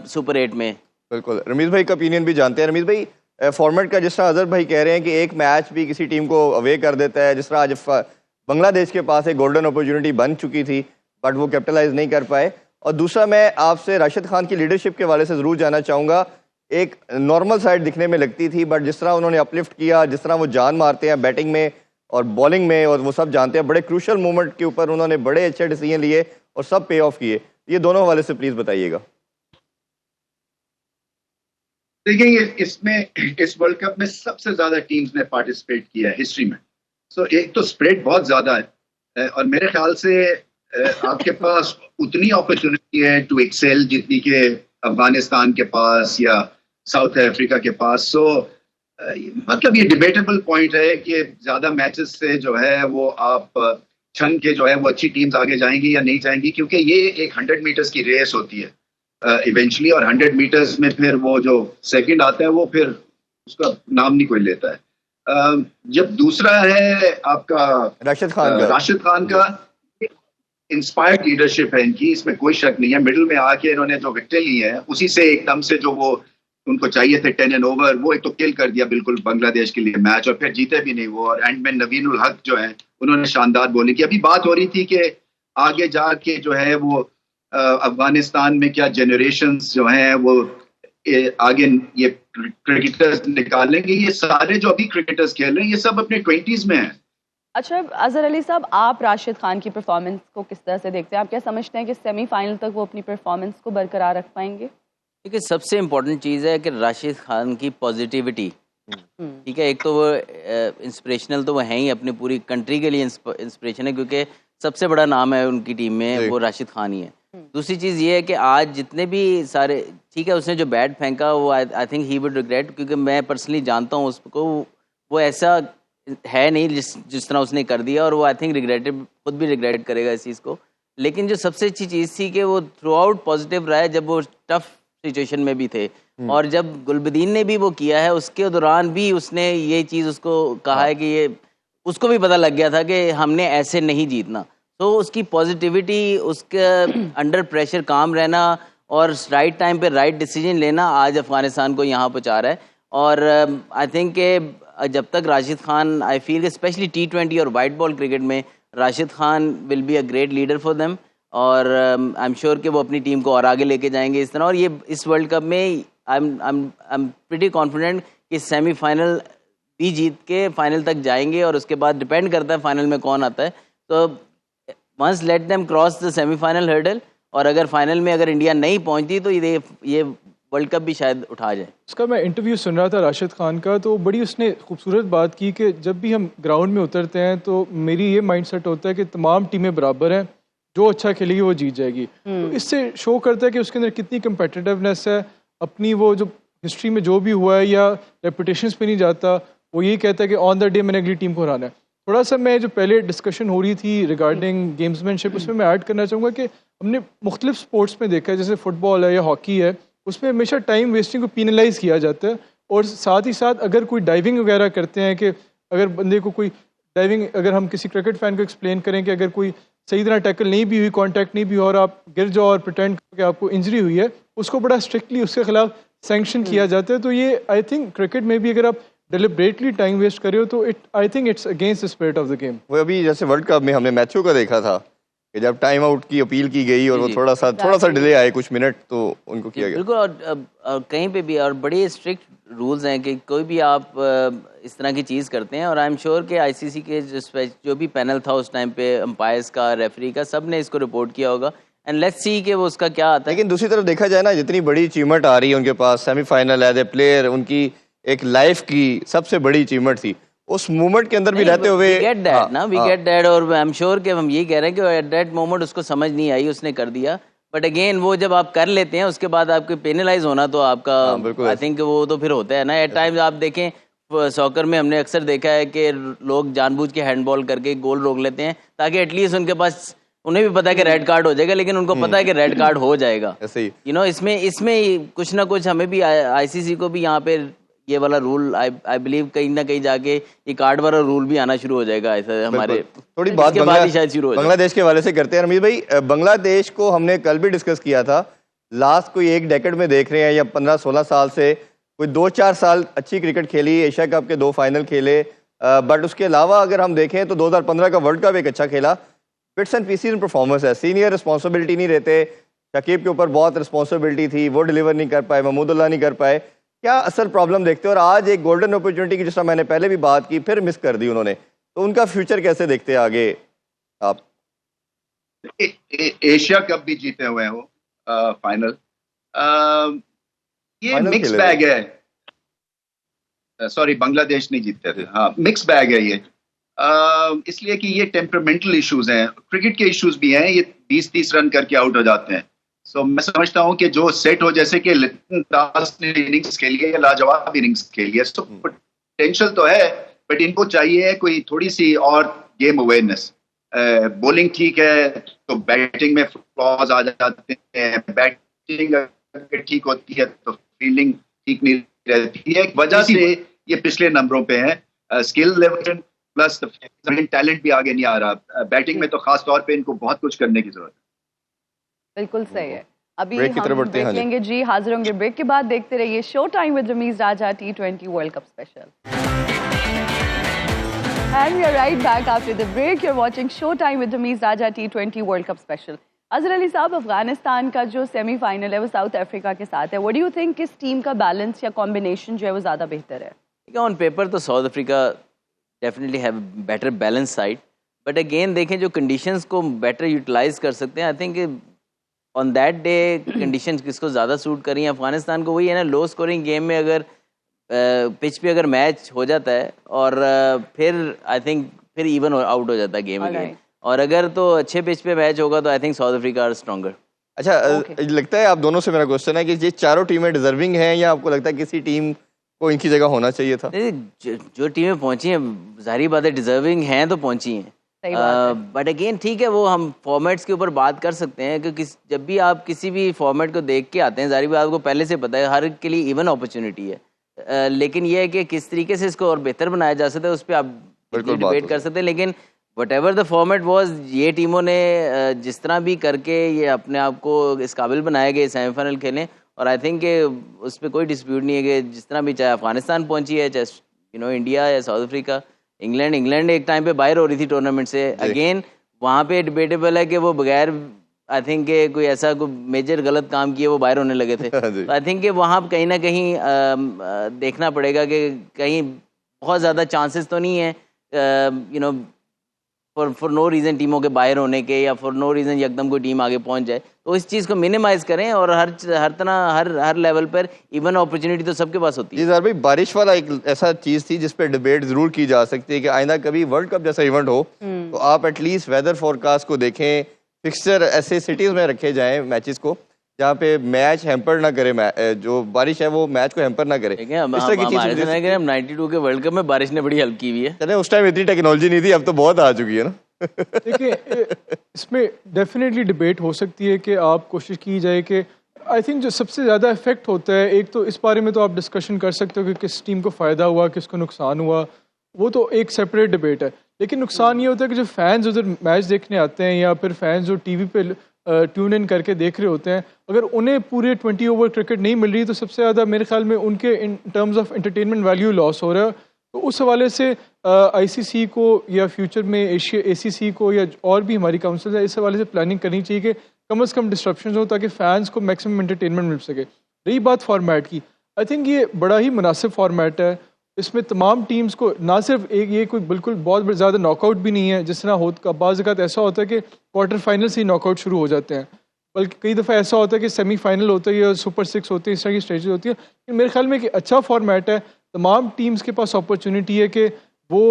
सुपर 8 में। बिल्कुल। रमीज़ भाई का ओपिनियन भी जानते हैं। रमीज़ भाई, फॉर्मेट का जिस तरह अजहर भाई कह रहे हैं कि एक मैच भी किसी टीम को अवे कर देता है, जिस तरह आज बांग्लादेश के पास एक गोल्डन अपॉर्चुनिटी बन चुकी थी बट वो कैपिटलाइज नहीं कर पाए। और दूसरा, मैं आपसे राशिद खान की लीडरशिप के हवाले से ज़रूर जानना चाहूँगा। एक नॉर्मल साइड दिखने में लगती थी, बट जिस तरह उन्होंने अपलिफ्ट किया, जिस तरह वो जान मारते हैं बैटिंग में और बॉलिंग में, और वो सब जानते हैं, बड़े क्रूशल मोमेंट के ऊपर उन्होंने बड़े अच्छे डिसीजन लिए और सब पे ऑफ किए। ये दोनों हवाले से प्लीज़ बताइएगा। देखिए, इसमें इस वर्ल्ड कप में सबसे ज्यादा टीम्स ने पार्टिसिपेट किया है हिस्ट्री में। सो एक तो स्प्रेड बहुत ज्यादा है और मेरे ख्याल से आपके पास उतनी अपॉर्चुनिटी है टू एक्सेल जितनी के अफगानिस्तान के पास या साउथ अफ्रीका के पास। सो मतलब ये डिबेटेबल पॉइंट है कि ज्यादा मैचेस से जो है वो आप छन के जो है वो अच्छी टीम्स आगे जाएंगी या नहीं जाएंगी, क्योंकि ये एक 100 मीटर्स की रेस होती है इवेंचुअली, और 100 मीटर्स में फिर वो जो सेकंड आता है वो फिर उसका नाम नहीं कोई लेता है। जब दूसरा है आपका राशिद खान का इंस्पायर्ड लीडरशिप है इनकी, इसमें कोई शक नहीं है। मिडिल में आके इन्होंने जो विकेटें ली हैं उसी से एकदम से जो वो उनको चाहिए थे 10 एंड ओवर, वो एक तो किल कर दिया बिल्कुल बांग्लादेश के लिए मैच, और फिर जीते भी नहीं वो। और एंड में नवीन उल हक जो है उन्होंने शानदार बॉलिंग की। अभी बात हो रही थी कि आगे जाके जो है वो अफगानिस्तान में क्या जनरेशंस जो हैं वो आगे ये क्रिकेटर्स निकालेंगे। ये सारे जो अभी क्रिकेटर्स खेल रहे हैं ये सब अपने 20s में हैं। अच्छा अजहर अली साहब, आप राशिद खान की परफॉर्मेंस को किस तरह से देखते हैं? आप क्या समझते हैं कि सेमीफाइनल तक वो अपनी परफॉर्मेंस को बरकरार रख पाएंगे? देखिए, सबसे इम्पोर्टेंट चीज़ है कि राशिद खान की पॉजिटिविटी, ठीक है। एक तो वो इंस्पिरेशनल तो वो हैं ही, अपनी पूरी कंट्री के लिए इंस्पिरेशन है, क्योंकि सबसे बड़ा नाम है उनकी टीम में वो राशिद खान ही है। दूसरी चीज़ ये है कि आज जितने भी सारे, ठीक है, उसने जो बैट फेंका वो I think he would regret, क्योंकि मैं पर्सनली जानता हूँ उसको, वो ऐसा है नहीं जिस तरह उसने कर दिया, और वो आई थिंक रिग्रेटेड, खुद भी रिग्रेट करेगा इस चीज़ को। लेकिन जो सबसे अच्छी चीज़ थी कि वो थ्रू आउट पॉजिटिव रहा है जब वो टफ सिचुएशन में भी थे, और जब गुलबदीन ने भी वो किया है उसके दौरान भी उसने ये चीज़ उसको कहा है कि ये उसको भी पता लग गया था कि हमने ऐसे नहीं जीतना। तो उसकी पॉजिटिविटी, उसके अंडर प्रेशर काम रहना और राइट टाइम पे राइट डिसीजन लेना आज अफगानिस्तान को यहाँ पहुँचा रहा है। और आई थिंक कि जब तक राशिद खान, आई फील कि स्पेशली T20 और वाइट बॉल क्रिकेट में Rashid Khan will be a great leader for them, और आई एम श्योर कि वो अपनी टीम को और आगे लेके जाएंगे इस तरह। और ये इस वर्ल्ड कप में आई एम प्रीटी कॉन्फिडेंट कि सेमीफाइनल भी जीत के फाइनल तक जाएंगे, और उसके बाद डिपेंड करता है फाइनल में कौन आता है। तो once let them cross the semifinal hurdle, और अगर फाइनल में अगर इंडिया नहीं पहुंचती तो ये वर्ल्ड कप भी शायद उठा जाए। उसका मैं इंटरव्यू सुन रहा था राशिद खान का, तो बड़ी उसने खूबसूरत बात की कि जब भी हम ग्राउंड में उतरते हैं तो मेरी ये माइंडसेट होता है कि तमाम टीमें बराबर हैं, जो अच्छा खेलेगी वो जीत जाएगी। तो इससे शो करता है कि उसके अंदर कितनी कम्पिटिटिवनेस है, अपनी वो जो हिस्ट्री में जो भी हुआ है या रेपुटेशंस पे नहीं जाता, वो यही कहता है कि ऑन द डे मैंने अगली टीम को हराना है। थोड़ा सा मैं जो पहले डिस्कशन हो रही थी रिगार्डिंग गेम्समैनशिप, उसमें मैं ऐड करना चाहूँगा कि हमने मुख्तलिफ स्पोर्ट्स में देखा है, जैसे फुटबॉल है या हॉकी है, उसमें हमेशा टाइम वेस्टिंग को पीनलाइज किया जाता है। और साथ ही साथ अगर कोई डाइविंग वगैरह करते हैं, कि अगर बंदे को कोई डाइविंग, अगर हम किसी क्रिकेट फैन को एक्सप्लेन करें कि अगर कोई सही तरह टैकल नहीं भी हुई, कांटेक्ट नहीं भी हुआ और आप गिर जाओ और प्रिटेंड कि आपको इंजरी हुई है, उसको बड़ा स्ट्रिक्टली उसके खिलाफ सैंक्शन किया जाता है। तो ये आई थिंक क्रिकेट में भी अगर आप डिलिबरेटली टाइम वेस्ट कर रहे हो तो I think it's against the spirit of the game. वो अभी जैसे वर्ल्ड कप में हमने मैथ्यू का देखा था कि जब टाइम आउट की अपील की गई और वो थोड़ा सा डिले आए कुछ मिनट, तो उनको किया गया। बिल्कुल। और कहीं पे भी और बड़े स्ट्रिक्ट रूल्स हैं कि कोई भी आप इस तरह की चीज़ करते हैं, और आई एम श्योर कि आईसीसी के जो भी पैनल था उस टाइम पे, अंपायर्स का, रेफरी का, सब ने इसको रिपोर्ट किया होगा, एंड लेट्स सी कि वो उसका क्या आता है। लेकिन दूसरी तरफ देखा जाए ना, जितनी बड़ी अचीवमेंट आ रही है उनके पास, सेमीफाइनल एज ए प्लेयर, उनकी एक लाइफ की सबसे बड़ी अचीवमेंट थी, उस मोमेंट के अंदर भी रहते हुए वी गेट दैट, और आई एम श्योर कि हम यही कह रहे हैं कि एट दैट मोमेंट उसको समझ नहीं आई, उसने कर दिया। बट अगेन वो जब आप कर लेते हैं उसके बाद आपके पेनलाइज होना तो आपका आई थिंक वो तो फिर होता है ना। एट टाइम्स आप देखें सॉकर में हमने अक्सर देखा है कि लोग जानबूझ के हैंडबॉल करके गोल रोक लेते हैं ताकि एटलीस्ट उनके पास, उन्हें भी पता है कि रेड कार्ड हो जाएगा, लेकिन उनको पता है कि रेड कार्ड हो जाएगा। यू नो, इसमें कुछ ना कुछ हमें भी, आईसीसी को भी यहाँ पे ये वाला रूल आई बिलीव कहीं ना कहीं जाके ये कार्ड वाला रूल भी आना शुरू हो जाएगा। ऐसा हमारे थोड़ी बात शायद शुरू हो बांग्लादेश के हवाले से करते हैं रमीज भाई। बांग्लादेश को हमने कल भी डिस्कस किया था, लास्ट कोई एक डेकेड में देख रहे हैं या 15-16 साल से कोई 2-4 साल अच्छी क्रिकेट खेली, एशिया कप के 2 फाइनल खेले, बट उसके अलावा अगर हम देखें तो 2015 का वर्ल्ड कप एक अच्छा खेला। Bits and pieces in performance है, सीनियर रिस्पॉन्सिबिलिटी नहीं रहते, शकीब के ऊपर बहुत रिस्पॉन्सिबिलिटी थी, वो डिलीवर नहीं कर पाए, महमूदुल्लाह नहीं कर पाए। क्या असल प्रॉब्लम देखते हो? और आज एक गोल्डन अपॉर्चुनिटी की, जिस तरह मैंने पहले भी बात की, फिर मिस कर दी उन्होंने, तो उनका फ्यूचर कैसे देखते हैं आगे आप? एशिया कप भी जीते हुए हो, फाइनल, ये मिक्स बैग है। सॉरी, बांग्लादेश नहीं जीतते थे, हाँ, मिक्स बैग है ये, इसलिए कि ये टेम्परामेंटल इश्यूज हैं, क्रिकेट के इश्यूज भी हैं, ये 20-30 रन करके आउट हो जाते हैं। सो मैं समझता हूँ कि जो सेट हो, जैसे कि लिटन दास ने इनिंग्स खेली है या लाजवाब इनिंग्स खेली है, तो पोटेंशियल तो है, बट इनको चाहिए कोई थोड़ी सी और गेम अवेयरनेस। बॉलिंग ठीक है तो बैटिंग में फ्लॉज आ जाते हैं, बैटिंग अगर ठीक होती है तो फील्डिंग ठीक नहीं रहती है, वजह से ये पिछले नंबरों पे है। स्किल लेवल प्लस टैलेंट भी आगे नहीं आ रहा, बैटिंग में तो खास तौर पे इनको बहुत कुछ करने की जरूरत है। बिल्कुल सही है। अभी ब्रेक की तरफ हम बढ़ते हैं। ब्रेक लेंगे जी, हाजिर होंगे ब्रेक के बाद। देखते रहिए show time with Ramiz Raja T20 world cup special. And we are right back after the break. You're watching Showtime with Ramiz Raja T20 World Cup Special. Azhar Ali साहब, अफगानिस्तान का जो सेमीफाइनल है वो साउथ अफ्रीका के साथ है। व्हाट डू यू थिंक, किस team का बैलेंस या कॉम्बिनेशन जो है वो ज़्यादा बेहतर है? ऑन पेपर तो south Africa definitely have better balance side, but again देखें जो कंडीशंस को बेटर यूटिलाइज कर सकते हैं। I think on that day conditions किसको ज़्यादा सूट करी हैं? अफगानिस्तान को। वही है ना, लो स्कोरिंग गेम में अगर पिच पे अगर मैच हो जाता है और फिर आई थिंक फिर इवन आउट हो जाता है गेम अगेन, और अगर तो अच्छे पिच पे मैच होगा तो I think South Africa are stronger. अच्छा, लगता है आप दोनों से मेरा क्वेश्चन है कि ये चारों टीमें डिजर्विंग हैं, या आपको लगता है किसी टीम को इनकी जगह होना चाहिए था। जो टीमें पहुंची हैं जाहिर बात है डिजर्विंग हैं तो पहुंची हैं, सही बात है। बट अगेन ठीक है, वो हम फॉर्मेट्स के ऊपर बात कर सकते हैं क्योंकि जब भी आप किसी भी फॉर्मेट को देख के आते हैं जाहिर बात आपको पहले से पता है हर के लिए इवन अपॉर्चुनिटी है, लेकिन ये है कि किस तरीके से इसको और बेहतर बनाया जा सकता है उस पर आप डिबेट कर सकते हैं। लेकिन what ever the format was, ये टीमों ने जिस तरह भी करके ये अपने आप को इस काबिल बनाए गए सेमीफाइनल खेलें, और आई थिंक उस पर कोई डिस्प्यूट नहीं है कि जिस तरह भी चाहे अफगानिस्तान पहुंची है, चाहे इंडिया या साउथ अफ्रीका, इंग्लैंड एक टाइम पे बाहर हो रही थी टूर्नामेंट से, अगेन वहाँ पे डिबेटेबल है कि वो बगैर आई थिंक कोई ऐसा कोई मेजर गलत काम किए वो बाहर होने लगे थे। तो आई थिंक वहाँ कहीं ना कहीं देखना पड़ेगा कि कहीं बहुत ज़्यादा चांसेस तो नहीं है फॉर नो रीज़न टीमों के बाहर होने के, या फॉर नो रीज़न एकदम कोई टीम आगे पहुंच जाए। तो इस चीज़ को मिनिमाइज करें और हर तरह हर लेवल पर इवन अपॉर्चुनिटी तो सबके पास होती है। जी सर भाई, बारिश वाला एक ऐसा चीज़ थी जिस पे डिबेट जरूर की जा सकती है कि आइंदा कभी वर्ल्ड कप जैसा इवेंट हो तो आप एटलीस्ट वेदर फोरकास्ट को देखें, फिक्सचर ऐसे सिटीज़ में रखे जाएं मैचेस को जहाँ पे मैच हैम्पर ना करे, जो बारिश है वो मैच को हैम्पर ना करे। इस तरह की चीज़ हम 92 के वर्ल्ड कप में बारिश ने बड़ी हेल्प की हुई है। चले उस टाइम इतनी टेक्नोलॉजी नहीं थी, अब तो बहुत आ चुकी है ना। देखिए इसमें डेफिनेटली डिबेट हो सकती है कि आप कोशिश की जाए कि आई थिंक जो सबसे ज़्यादा इफेक्ट होता है, एक तो इस बारे में तो आप डिस्कशन कर सकते हो कि किस टीम को फ़ायदा हुआ किसको नुकसान हुआ, वो तो एक सेपरेट डिबेट है। लेकिन नुकसान ये होता है कि जो फैंस उधर मैच देखने आते हैं या फिर फैंस जो टीवी पे ट्यून इन करके देख रहे होते हैं, अगर उन्हें पूरे 20 ओवर क्रिकेट नहीं मिल रही तो सबसे ज़्यादा मेरे ख्याल में उनके in terms of entertainment value loss हो रहा है। तो उस हवाले से आईसीसी को या फ्यूचर में एसीसी को या और भी हमारी काउंसिल है इस हवाले से प्लानिंग करनी चाहिए कि कम से कम डिस्ट्रप्शन हो ताकि फैंस को मैक्सिमम एंटरटेनमेंट मिल सके। रही बात फॉर्मेट की, आई थिंक ये बड़ा ही मुनासिब फॉर्मेट है। इसमें तमाम टीम्स को ना सिर्फ एक ये कोई बिल्कुल बहुत ज़्यादा नॉकआउट भी नहीं है जिस तरह होता बाज़ अवत ऐसा होता है कि क्वार्टर फाइनल से ही नॉकआउट शुरू हो जाते हैं, बल्कि कई दफ़ा ऐसा होता है कि सेमीफाइनल होता है या सुपर 6 होती है, इस तरह की स्टेजेस होती है। मेरे ख्याल में एक अच्छा फॉर्मेट है, तमाम टीम्स के पास अपॉर्चुनिटी है कि वो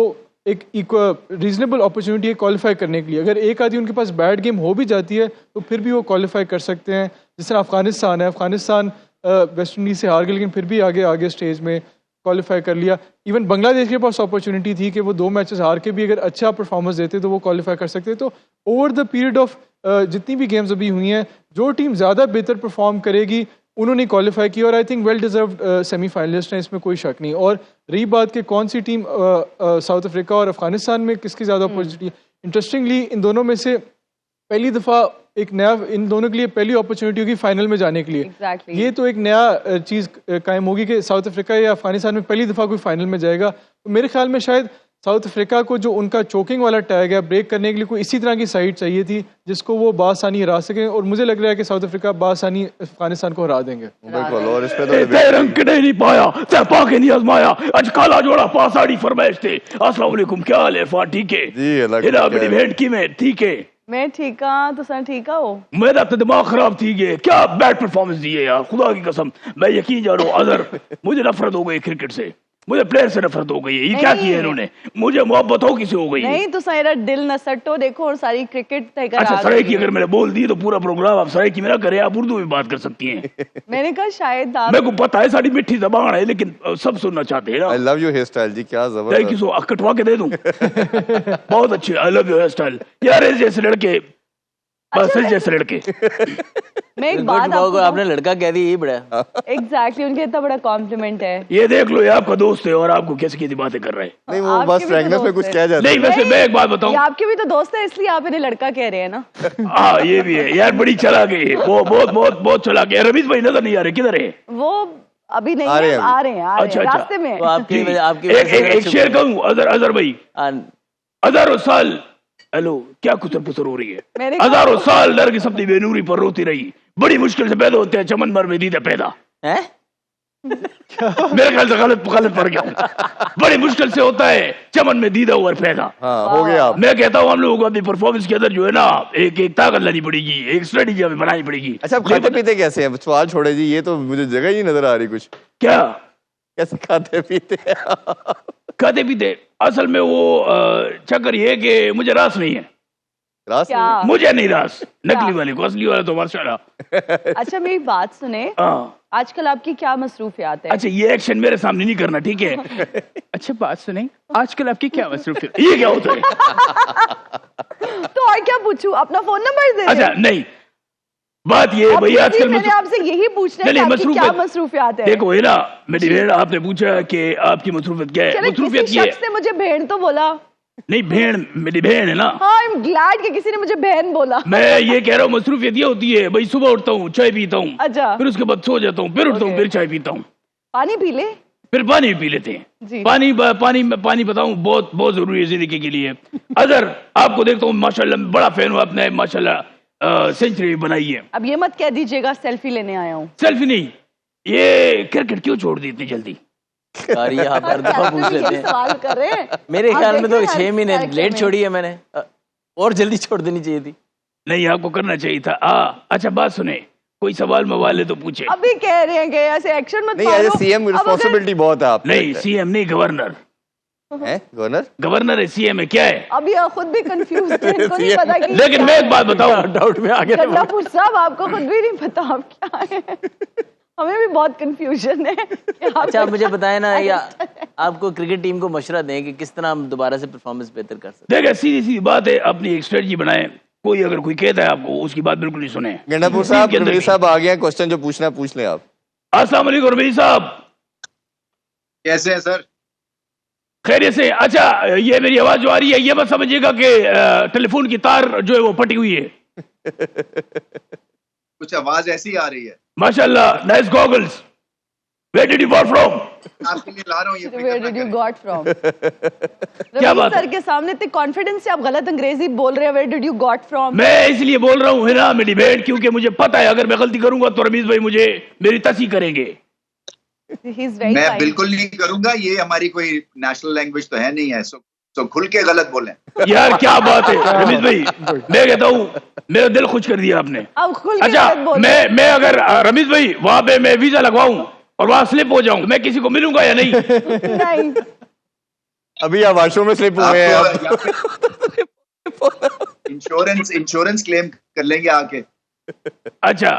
एक रीजनेबल अपॉर्चुनिटी है क्वालिफाई करने के लिए। अगर एक आधी उनके पास बैड गेम हो भी जाती है तो फिर भी वो क्वालिफाई कर सकते हैं। जिस तरह अफगानिस्तान है, अफगानिस्तान वेस्ट इंडीज़ से हार गई लेकिन फिर भी आगे स्टेज में क्वालिफाई कर लिया। इवन बांग्लादेश के पास अपॉर्चुनिटी थी कि वो 2 मैचेस हार के भी अगर अच्छा परफॉर्मेंस देते तो वो क्वालिफाई कर सकते। तो ओवर द पीरियड ऑफ जितनी भी गेम्स अभी हुई हैं, जो टीम ज़्यादा बेहतर परफॉर्म करेगी उन्होंने क्वालिफाई किया और I think well deserved semifinalist हैं, इसमें कोई शक नहीं। और रही बात कि कौन सी टीम साउथ अफ्रीका और अफगानिस्तान में किसकी ज़्यादा अपॉर्चुनिटी है, इंटरेस्टिंगली इन दोनों में से पहली दफ़ा एक नया, इन दोनों के लिए पहली अपॉर्चुनिटी होगी फाइनल में जाने के लिए। Exactly. ये तो एक नया चीज़ कायम होगी कि साउथ अफ्रीका या अफगानिस्तान में पहली दफ़ा कोई फाइनल में जाएगा। तो मेरे ख्याल में शायद साउथ अफ्रीका को जो उनका चोकिंग वाला टैग है ब्रेक करने के लिए कोई इसी तरह की साइड चाहिए थी जिसको वो बासानी हरा सकें, और मुझे लग रहा है कि साउथ अफ्रीका बासानी अफगानिस्तान को हरा देंगे। बिल्कुल, और इस पे तो रंग के नहीं पाया पाके नहीं आजमाया, आज काला जोड़ा पासाड़ी फरमाइश थे। अस्सलाम वालेकुम, क्या हाल है इरफान? ठीक है जी, अल्लाह का इला खैर। बड़ी भेंट की मैं ठीक है। मैं ठीक हाँ, तो सर ठीक हो? मेरा तो दिमाग खराब थी गए, क्या बैड परफॉर्मेंस दी है यार, खुदा की कसम। मैं यकीन जा रहा हूँ अजहर, मुझे नफरत हो गई क्रिकेट से, मुझे प्लेयर से नफरत हो गई है। ये क्या नहीं। किया इन्होंने, मुझे मोहब्बत हो किसी हो गई है। नहीं तो सारा दिल न सट्टो देखो और सारी क्रिकेट तय करा अच्छा दी सराय की है। अगर मैंने बोल दी तो पूरा प्रोग्राम आप सराय की मेरा करें, आप उर्दू में बात कर सकती हैं। मैंने कहा शायद आप मेरे को पता है सारी मिठी जबान है लेकिन सब सुनना चाहते हैं ना। I love your hair style जी, क्या थैंक यू जबरदस्त। सो, कटवा के दे दूं। बहुत अच्छे, I love your hair style यार, ऐसे जैसे लड़के, बस ऐसे जैसे लड़के। मैं एक बात आपने लड़का कह दी, ये बड़ा एग्जैक्टली उनके इतना बड़ा कॉम्प्लीमेंट है। ये देख लो, ये आपका दोस्त है और आपको कैसी कैसी बातें कर रहा है। नहीं वो आपके बस भी तो फ्रैंकनेस में दोस्त कुछ है। कह जाता नहीं है। वैसे मैं एक बात बताऊं, ये आपके भी तो दोस्त है इसलिए आप इन्हें लड़का कह रहे हैं ना। हाँ ये भी है यार, बड़ी चला गई है वो, बहुत चला गया। रमीज भाई नजर नहीं आ रहे, किधर है? वो अभी नहीं आ रहे है, हैं आ रहे हैं अच्छा, अच्छा। रास्ते में। तो आपकी जी। आपकी एक शेर कहूँ अजहर भाई, हजारों साल, हेलो क्या कुसर पुसर हो रही है? मैंने कहा- हजारों साल डर की सब्जी बेनूरी पर रोती रही, बड़ी मुश्किल से पैदा होते हैं चमन भर में दीदा पैदा। हैं? मेरे ख्याल से गलत पड़ गया हूँ। बड़ी मुश्किल से होता है चमन में दीदा हुआ पैदा। हाँ हो गया आप। मैं कहता हूँ हम लोगों को अपनी परफॉर्मेंस के अंदर जो है ना एक ताकत लानी पड़ेगी, एक स्ट्रेटेजी हमें बनानी पड़ेगी। अच्छा आप खाते पीते कैसे हैं? सवाल छोड़े जी, ये तो मुझे जगह ही नहीं नजर आ रही कुछ। क्या कैसे खाते पीते हैं? खाते पीते? असल में वो चक्कर ये है कि मुझे रास नहीं है। रास क्या? मुझे नहीं रास, नकली वाले को, असली वाला तो माशाल्लाह। अच्छा मेरी बात सुने, हाँ आजकल आपकी क्या मसरूफियात है? अच्छा ये एक्शन मेरे सामने नहीं करना, ठीक है? अच्छा बात सुने, आजकल आपकी क्या मसरूफियत? ये क्या होता है? तो और क्या पूछूं? अपना फोन नंबर दे अच्छा नहीं, बात ये है भैया आजकल मैंने आपसे यही पूछना है कि आपकी क्या मसरूफियात है। देखो है ना मेरी बहन, आपने पूछा कि आपकी मसरूफियत क्या है। मसरूफियत ये शख्स ने मुझे बहन तो बोला नहीं, बहन मेरी बहन है ना। हाँ, आई एम ग्लैड कि किसी ने मुझे बहन बोला। मैं ये कह रहा हूँ मसरूफियत ये होती है भाई, सुबह उठता हूँ चाय पीता हूँ, अच्छा, फिर उसके बाद सो जाता हूँ, फिर उठता हूँ, फिर चाय पीता हूँ, पानी पी ले, फिर पानी भी पी लेते हैं। पानी बताऊं बहुत बहुत जरूरी है जिंदगी के लिए। अगर आपको देखता हूँ माशाल्लाह, बड़ा फैन हूँ, आपने माशाल्लाह सेंचुरी बनाई है। अब ये मत कह दीजिएगा सेल्फी लेने आया हूँ। सेल्फी नहीं, ये क्रिकेट क्यों छोड़ दी इतनी जल्दी? यार ये आप हर दफा पूछ लेते हैं। सवाल कर रहे हैं। मेरे आप ख्याल में तो देख रहे 6 हैं महीने कार्यक्रम लेट में। छोड़ी है मैंने, और जल्दी छोड़ देनी चाहिए थी। नहीं, आपको करना चाहिए था। अच्छा बात सुने, कोई सवाल मवाल है तो पूछे। अभी कह रहे हैं कि ऐसे एक्शन मत नहीं, मारो। एज सीएम रिस्पांसिबिलिटी बहुत है आप। नहीं सीएम नहीं, गवर्नर है। गवर्नर है, सीएम है, क्या है? अभी खुद भी कंफ्यूज थे, इनको नहीं पता कि लेकिन मैं एक बात बताऊं, डाउट में आ गया। गंडापुर साहब, आपको खुद भी नहीं पता आप क्या है। हमें भी बहुत कंफ्यूजन है कि अच्छा आप मुझे बताएं ना, या आपको क्रिकेट टीम को मशवरा दें कि किस तरह हम दोबारा से परफॉर्मेंस बेहतर कर सकते देखिए सीधी सीधी बात है, अपनी एक स्ट्रेटजी बनाए। कोई अगर कोई कहता है आपको, उसकी बात बिल्कुल नहीं सुने। गंडापुर साहब, रमीज साहब आ गए हैं, क्वेश्चन जो पूछना है पूछ लें आप। अस्सलाम वालेकुम रमीज साहब, कैसे हैं सर? खैरियत से? अच्छा ये मेरी आवाज जो आ रही है, ये मत समझिएगा कि टेलीफोन की तार जो है वो फटी हुई है। कुछ आवाज ऐसी आ रही है। माशाल्लाह, nice goggles, where did you bought from? आपके लिए ला रहा हूँ ये। Where did you got from? क्या रमीज बात सर है? के सामने इतने कॉन्फिडेंस से आप गलत अंग्रेजी बोल रहे हैं। Where did you got from? मैं इसलिए बोल रहा हूँ है ना मेरी बहन, क्योंकि मुझे पता है अगर मैं गलती करूंगा तो रमीज भाई मुझे मेरी तसी करेंगे। He's very मैं kind. बिल्कुल नहीं करूंगा, ये हमारी कोई नेशनल लैंग्वेज तो है नहीं है, सो खुल के गलत बोलें। यार क्या बात है रमीज भाई, मैं कहता हूँ मेरा दिल खुश कर दिया आपने। अब खुल के अच्छा गलत बोल। मैं अगर रमीज भाई वहां पे मैं वीजा लगवाऊं और वहां स्लिप हो जाऊं, मैं किसी को मिलूंगा या नहीं? नहीं, अभी आप वॉशरूम में स्लिप हुए हैं आप। इंश्योरेंस क्लेम कर लेंगे आके। अच्छा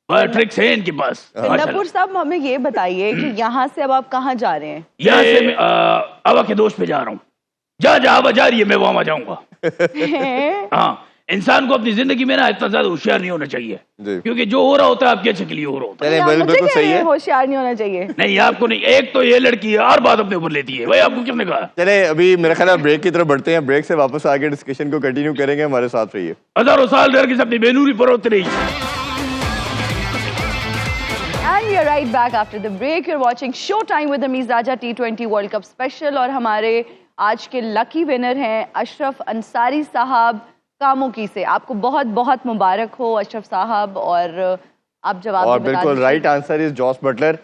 ट्रिक्स हैं इनके पास। गंडापुर साहब हमें ये बताइए कि यहाँ से अब आप कहाँ जा रहे हैं? यहाँ से मैं अवा के दोस्त पे जा रहा हूँ। जहाँ जहाँ हवा जा रही है मैं वहां जाऊंगा। हाँ, इंसान को अपनी जिंदगी में ना इतना ज्यादा होशियार नहीं होना चाहिए, जी। क्योंकि जो हो रहा होता है आपके अच्छे के लिए हो रहा होता है। चलिए, आप मुझे बिल्कुल कह सही रहे हैं है। होशियार नहीं होना चाहिए। नहीं आपको नहीं, एक तो ये लड़की है हर बात अपने ऊपर लेती है। भाई आपको किसने कहा? चले अभी मेरा ख्याल है ब्रेक की तरफ बढ़ते हैं, ब्रेक से वापस आके डिस्कशन को कंटिन्यू करेंगे, हमारे साथ रहिए। हजारों साल डर की अपनी बेनूरी पर होती रही। And we are right back after the break. You're watching Showtime with Ameez Raja T20 World Cup Special और हमारे आज के लकी विनर हैं अशरफ अंसारी साहब कामोकी से। आपको बहुत बहुत मुबारक हो अशरफ साहब, और आप जवाब और भी बता बिल्कुल दीजिए। Right answer is Jos Buttler.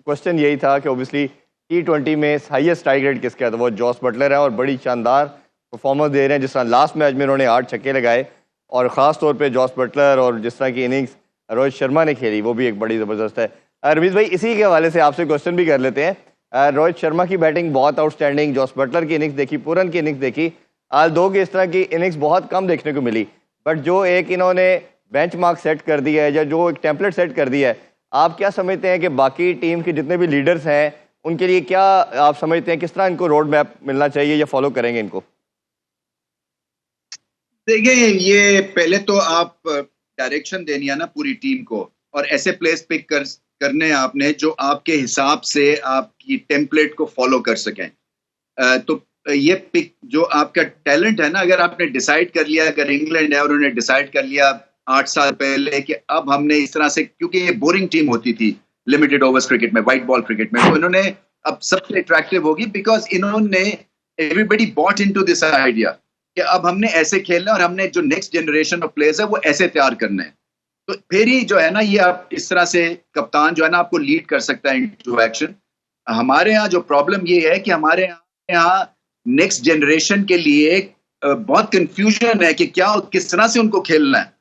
Question यही था कि ओबियसली T20 में हाईएस्ट स्ट्राइक रेट किसका है, तो वो जॉस बटलर है और बड़ी शानदार परफॉर्मेंस दे रहे हैं। जिस तरह लास्ट मैच में उन्होंने 8 छक्के लगाए और ख़ास तौर पे जॉस बटलर, और जिस तरह की इनिंग्स रोहित शर्मा ने खेली वो भी एक बड़ी ज़बरदस्त है। रमीज भाई इसी के हवाले से आपसे क्वेश्चन भी कर लेते हैं। रोहित शर्मा की बैटिंग बहुत आउटस्टैंडिंग, जॉस बटलर की इनिंग्स देखी, पूरन की इनिंग्स देखी, आज दो की इस तरह की इनिंग्स बहुत कम देखने को मिली, बट जो एक इन्होंने बेंचमार्क सेट कर दिया है या जो एक टेम्पलेट सेट कर दिया है, आप क्या समझते हैं कि बाकी टीम के जितने भी लीडर्स हैं उनके लिए क्या आप समझते हैं, किस तरह इनको रोड मैप मिलना चाहिए या फॉलो करेंगे इनको? देखिए, ये पहले तो आप डायरेक्शन देनी है ना पूरी टीम को, और ऐसे प्लेस पिक करने हैं आपने जो आपके हिसाब से आपकी टेम्पलेट को फॉलो कर सकें। तो ये पिक जो आपका टैलेंट है ना, अगर आपने डिसाइड कर लिया, अगर इंग्लैंड है और उन्होंने डिसाइड कर लिया 8 साल पहले कि अब हमने इस तरह से, क्योंकि ये बोरिंग टीम होती थी लिमिटेड ओवर्स क्रिकेट में, व्हाइट बॉल क्रिकेट में, तो इन्होंने अब सबसे अट्रैक्टिव होगी बिकॉज इन्होंने everybody bought into this idea कि अब हमने ऐसे खेलना है और हमने जो नेक्स्ट जनरेशन ऑफ प्लेयर्स है वो ऐसे तैयार करने हैं। तो फिर ही जो है ना, ये आप इस तरह से कप्तान जो है ना आपको लीड कर सकता है इनटू एक्शन। हमारे यहाँ जो प्रॉब्लम ये है कि हमारे यहाँ नेक्स्ट जनरेशन के लिए बहुत कंफ्यूजन है कि क्या किस तरह से उनको खेलना है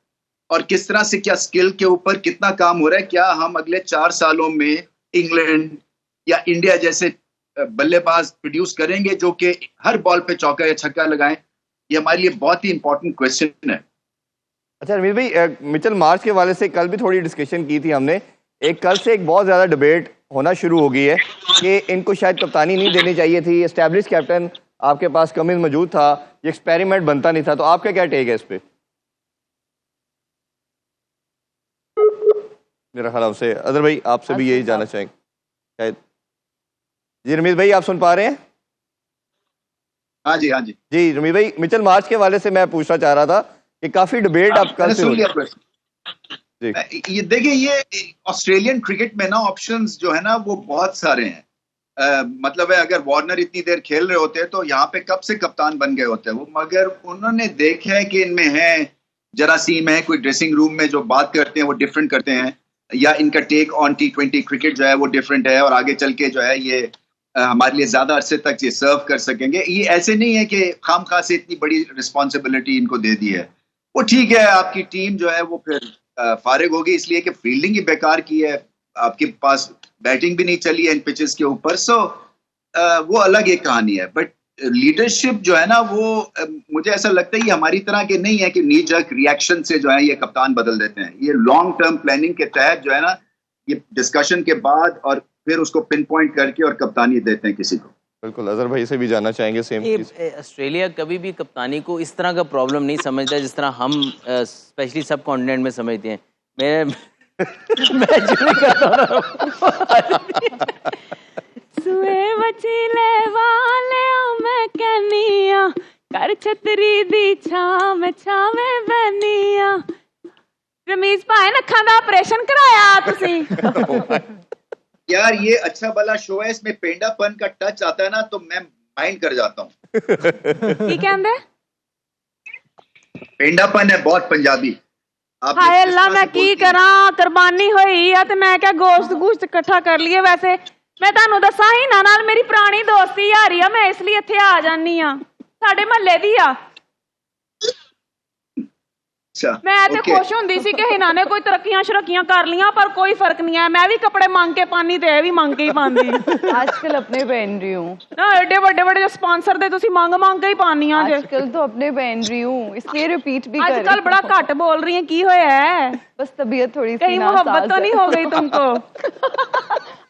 और किस तरह से क्या स्किल के ऊपर कितना काम हो रहा है। क्या हम अगले 4 सालों में इंग्लैंड या इंडिया जैसे बल्लेबाज प्रोड्यूस करेंगे जो कि हर बॉल पे चौका या छक्का लगाएं? ये हमारे लिए बहुत ही इंपॉर्टेंट क्वेश्चन है। अच्छा रमीज भाई, मिचेल मार्श के वाले से कल भी थोड़ी डिस्कशन की थी हमने एक कल से एक बहुत ज़्यादा डिबेट होना शुरू हो गई है कि इनको शायद कप्तानी नहीं देनी चाहिए थी, एस्टैब्लिश कैप्टन आपके पास कमिंस मौजूद था, ये एक्सपेरिमेंट बनता नहीं था, तो आपका क्या टेक है इस पे? मेरा ख्याल आपसे अदर भाई आपसे भी यही जानना चाहेंगे शायद। जी रमीज भाई आप सुन पा रहे हैं? हाँ जी, हाँ जी, जी रमीज भाई, मिचेल मार्श के हवाले से मैं पूछना चाह रहा था कि काफी डिबेट आप कल से सुन हो लिया प्रश्न। ये देखिए, ये ऑस्ट्रेलियन क्रिकेट में ना ऑप्शंस जो है ना वो बहुत सारे हैं। मतलब है, अगर वार्नर इतनी देर खेल रहे होते तो यहाँ पे कब से कप्तान बन गए होते वो, मगर उन्होंने देखा है कि इनमें है जरासीम है, कोई ड्रेसिंग रूम में जो बात करते हैं वो डिफरेंट करते हैं, या इनका टेक ऑन T20 क्रिकेट जो है वो डिफरेंट है, और आगे चल के जो है ये हमारे लिए ज्यादा अरसे तक ये सर्व कर सकेंगे। ये ऐसे नहीं है कि खामखा से इतनी बड़ी रिस्पॉन्सिबिलिटी इनको दे दी है। वो ठीक है, आपकी टीम जो है वो फिर फारिग होगी इसलिए कि फील्डिंग ही बेकार की है, आपके पास बैटिंग भी नहीं चली है इन पिचेस के ऊपर। सो वो अलग एक कहानी है। बट लीडरशिप जो है ना वो मुझे ऐसा लगता है ये हमारी तरह के नहीं है कि नी जर्क रिएक्शन से जो है ये कप्तान बदल देते हैं। ये लॉन्ग टर्म प्लानिंग के तहत जो है ना, ये डिस्कशन के बाद और फिर उसको पिन पॉइंट करके और कप्तानी देते हैं किसी को। बिल्कुल, अजहर भाई से भी जानना चाहेंगे सेम चीज। ऑस्ट्रेलिया कभी भी कप्तानी को इस तरह का प्रॉब्लम नहीं समझता जिस तरह हम स्पेशली सब कॉन्टिनेंट में समझते हैं। मैं जो करता सुए वचीले वाले मैं कहनिया कर छतरी दी छावे छावे बनिया। रमीज भाई अखां दा ऑपरेशन कराया तुसी? यार ये अच्छा भला शो है, इसमें पेंडापन का टच आता है ना तो मैं माइंड कर जाता हूँ। की कहंदे? पेंडापन है बहुत पंजाबी। हाय अल्लाह मैं की करा, कुर्बानी होई है ते मैं क्या गोश्त इकट्ठा कर लिए। वैसे मैं ਤੁਹਾਨੂੰ ਦੱਸਾਂ ਹੀ ਨਾ, ਨਾਲ ਮੇਰੀ ਪੁਰਾਣੀ ਦੋਸਤੀ ਯਾਰੀ ਆ, ਮੈਂ ਇਸ ਲਈ ਇੱਥੇ ਆ ਜਾਨੀ ਆ, ਸਾਡੇ ਮਹੱਲੇ ਦੀ ਆ। मैं तो खुश होंदी सी कि हिना ने कोई तरक्कियां शरक्कियां कर लियां, पर कोई फर्क नहीं है। मैं भी कपड़े मांग के पानी ते भी मांग के ही पांदी। आजकल अपने पहन रही हूँ ना, एडे बड़े बड़े जो स्पॉन्सर दे तुसी मांग मांग के ही पानी आ। आजकल तो अपने पहन रही हूँ इसलिए रिपीट भी कर रही हूँ। आजकल बड़ा घट बोल रही है, की होया है? बस तबीयत थोड़ी सी कहीं मोहब्बत तो नहीं हो गई तुमको?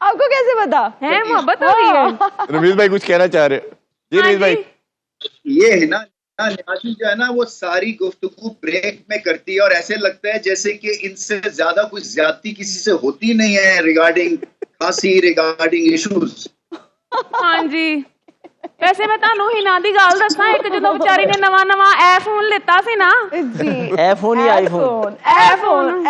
आपको कैसे पता है मोहब्बत हो रही है? रमीज भाई कुछ कहना चाह रहे? जी रमीज भाई, ये है ना न्याजी जो है ना वो सारी गुफ्तगू ब्रेक में करती है और ऐसे लगता है जैसे कि इनसे ज्यादा कुछ ज्यादती किसी से होती नहीं है रिगार्डिंग खांसी, रिगार्डिंग इश्यूज। हाँ जी, वैसे मैं ਤੁਹਾਨੂੰ हिना दी गल दसा, एक ਜਦੋਂ ਵਿਚਾਰੀ ਨੇ ਨਵਾਂ ਨਵਾਂ ਆਈਫੋਨ ਲਿੱਤਾ ਸੀ ਨਾ जी, iPhone ही iPhone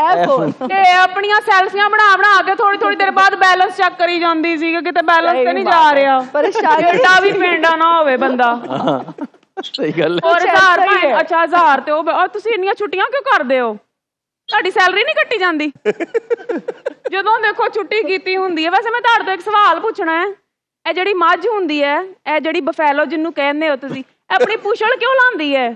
iPhone ਤੇ ਆਪਣੀਆਂ ਸੈਲਫੀਆਂ ਬਣਾ ਬਣਾ ਕੇ ਥੋੜੀ ਥੋੜੀ ਦੇਰ ਬਾਅਦ ਬੈਲੈਂਸ ਚੈੱਕ ਕਰੀ ਜਾਂਦੀ ਸੀ ਕਿ ਕਿਤੇ ਬੈਲੈਂਸ ਤੇ ਨਹੀਂ ਜਾ ਰਿਹਾ। परेशान ਏਡਾ ਵੀ ਪਿੰਡਾ ਨਾ ਹੋਵੇ ਬੰਦਾ। सही गल और 1000 ਭਾਵੇਂ ਅੱਛਾ 1000 ਤੇ ਉਹ ਔਰ ਤੁਸੀਂ ਇੰਨੀਆਂ ਛੁੱਟੀਆਂ ਕਿਉਂ ਕਰਦੇ ਹੋ? ਤੁਹਾਡੀ ਸੈਲਰੀ ਨਹੀਂ ਕੱਟੀ ਜਾਂਦੀ ਜਦੋਂ ਦੇਖੋ ਛੁੱਟੀ ਕੀਤੀ ਹੁੰਦੀ ਹੈ? ਵੈਸੇ ਮੈਂ ਤੁਹਾਡੇ ਤੋਂ ਇੱਕ ਸਵਾਲ ਪੁੱਛਣਾ ਹੈ, ਇਹ ਜਿਹੜੀ ਮੱਝ ਹੁੰਦੀ ਹੈ, ਇਹ ਜਿਹੜੀ ਬਫੈਲੋ ਜਿਹਨੂੰ ਕਹਿੰਦੇ ਹੋ ਤੁਸੀਂ, ਆਪਣੀ ਪੁਛਲ ਕਿਉਂ ਲਾਉਂਦੀ ਹੈ?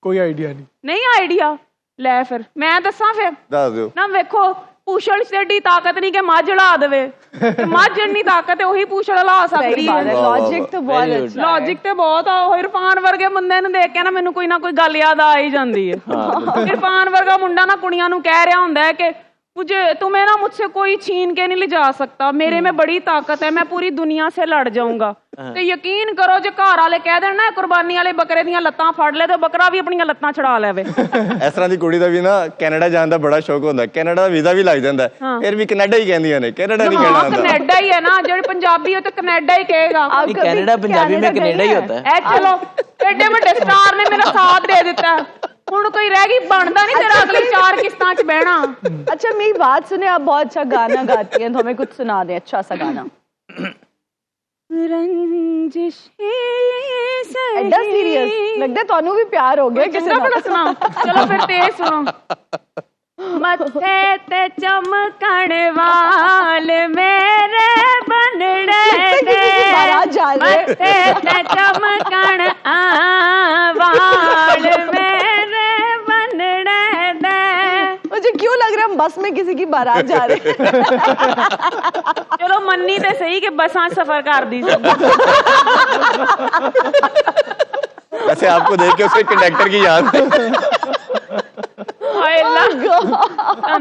कोई आइडिया नहीं। ਨਹੀਂ ਆਈਡੀਆ? ਲੈ ਫਿਰ ਮੈਂ ਦੱਸਾਂ ਫਿਰ। ਦੱਸ ਦਿਓ। ਨਾ ਵੇਖੋ ਪੁਛਲ ਚ ਏਡੀ ਤਾਕਤ ਨਹੀਂ ਕਿ ਮੱਝ ਲਾ ਦੇਵੇ, ਤੇ ਮੱਝ ਇੰਨੀ ਤਾਕਤ ਹੈ ਉਹੀ ਪੁਛਲ ਲਾ ਸਕਦੀ ਹੈ। लॉजिक तो बहुत Very good. अच्छा है। ਲੌਜਿਕ ਤੇ ਬਹੁਤ ਆ। ਉਹ ਇਰਫਾਨ ਵਰਗੇ ਬੰਦੇ ਨੂੰ ਦੇਖ ਕੇ ਨਾ ਮੈਨੂੰ ਕੋਈ ਨਾ ਕੋਈ ਗੱਲ ਯਾਦ ਆ ਹੀ ਜਾਂਦੀ ਹੈ। इरफान वर्गा मुंडा ना कुड़ियां नू कह रहा हुंदा है कि मुझे तुम्हें ना मुझसे कोई छीन के नहीं ले जा सकता, मेरे में बड़ी ताकत है, मैं पूरी दुनिया से लड़ जाऊंगा। तो यकीन करो जो घर वाले कह देन ना कुर्बानी वाले बकरे दियां लत्तां फड़ ले, तो बकरा भी अपनी लत्तां छड़ा लेवे। ਇਸ ਤਰ੍ਹਾਂ ਦੀ ਕੁੜੀ ਦਾ ਵੀ ਨਾ ਕੈਨੇਡਾ ਜਾਣ ਦਾ ਬੜਾ ਸ਼ੌਕ ਹੁੰਦਾ, ਕੈਨੇਡਾ ਦਾ ਵੀਜ਼ਾ ਵੀ ਲੱਗ ਜਾਂਦਾ, ਫਿਰ ਵੀ ਕੈਨੇਡਾ ਹੀ ਕਹਿੰਦੀਆਂ ਨੇ, ਕੈਨੇਡਾ ਨਹੀਂ ਕਹਿਣਾ ਆਉਂਦਾ। कनाडा ही है ना, जो पंजाबी हो तो कनाडा ही कहेगा। नहीं, कनाडा पंजाबी में कनाडा ही होता है। ए चलो एडे बड़े स्टार ने मेरा साथ दे दिता, हुण कोई रह गई बनदा नहीं तेरा अगली 4 किस्तां च बहना। अच्छा मेरी बात सुने, आप बहुत अच्छा गाना गाती हैं, तो हमें कुछ सुना दें अच्छा सा गाना। रंजिश एडा सीरियस लगदा है, ਤੁਹਾਨੂੰ भी प्यार हो गया किसी बड़ा नाल। सुना। चलो फिर तेज सुनो। मथे ते चमकण वाल मेरे बनड़े दे, बारात जा रहे। मथे ते चमकण वाल मेरे बनड़े दे। मुझे क्यों लग रहा है हम बस में किसी की बारात जा रहे हैं। चलो मन्नी ते सही कि बसां सफर कर दी। वैसे आपको देख के उसके कंडक्टर की याद हाय अल्लाह,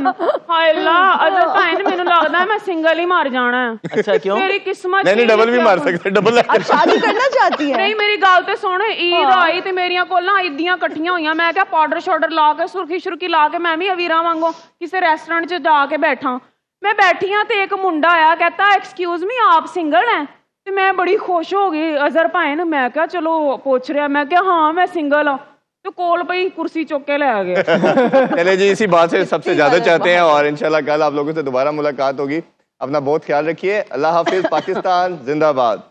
ਭੈਣ ਹਾਏ ਅੱਲਾ ਅਜ਼ਰ ਭੈਣ ਮੈਨੂੰ ਲੱਗਦਾ ਮੈਂ ਸਿੰਗਲ ਹੀ ਮਰ ਜਾਣਾ ਹੈ। अच्छा क्यों? ਮੇਰੀ ਕਿਸਮਤ नहीं नहीं डबल भी मार सकते डबल अब शादी करना चाहती है? ਨਹੀਂ ਮੇਰੀ ਗੱਲ ਤੇ ਸੁਣ ਈਦ ਆਈ ਤੇ ਮੇਰੀਆਂ ਕੋਲਾਂ ਇਦੀਆਂ ਇਕੱਠੀਆਂ ਹੋਈਆਂ ਮੈਂ ਕਿਹਾ ਪਾਊਡਰ ਸ਼ਾਊਡਰ ਲਾ ਕੇ ਸੁਰਖੀ ਸ਼ੁਰਕੀ ਲਾ ਕੇ ਮੈਂ ਵੀ ਅਵੀਰਾ ਵਾਂਗੂ ਕਿਸੇ ਰੈਸਟੋਰੈਂਟ 'ਚ ਜਾ ਕੇ ਬੈਠਾ ਮੈਂ ਬੈਠੀ ਆ ਤੇ ਇੱਕ ਮੁੰਡਾ ਆਇਆ ਕਹਿੰਦਾ ਐਕਸਕਿਊਜ਼ ਮੀ ਆਪ ਸਿੰਗਲ ਹੈ ਤੇ ਮੈਂ ਬੜੀ ਖੁਸ਼ ਹੋ ਗਈ ਅਜ਼ਰ ਭੈਣ ਮੈਂ ਕਿਹਾ ਚਲੋ ਪੁੱਛ ਰਿਹਾ ਮੈਂ ਕਿਹਾ ਹਾਂ मैं सिंगल हूँ तो कोल पई कुर्सी चुक के ले आ गया। चले जी इसी बात से सबसे ज्यादा चाहते हैं और इंशाल्लाह कल आप लोगों से दोबारा मुलाकात होगी। अपना बहुत ख्याल रखिए। अल्लाह हाफिज। पाकिस्तान जिंदाबाद।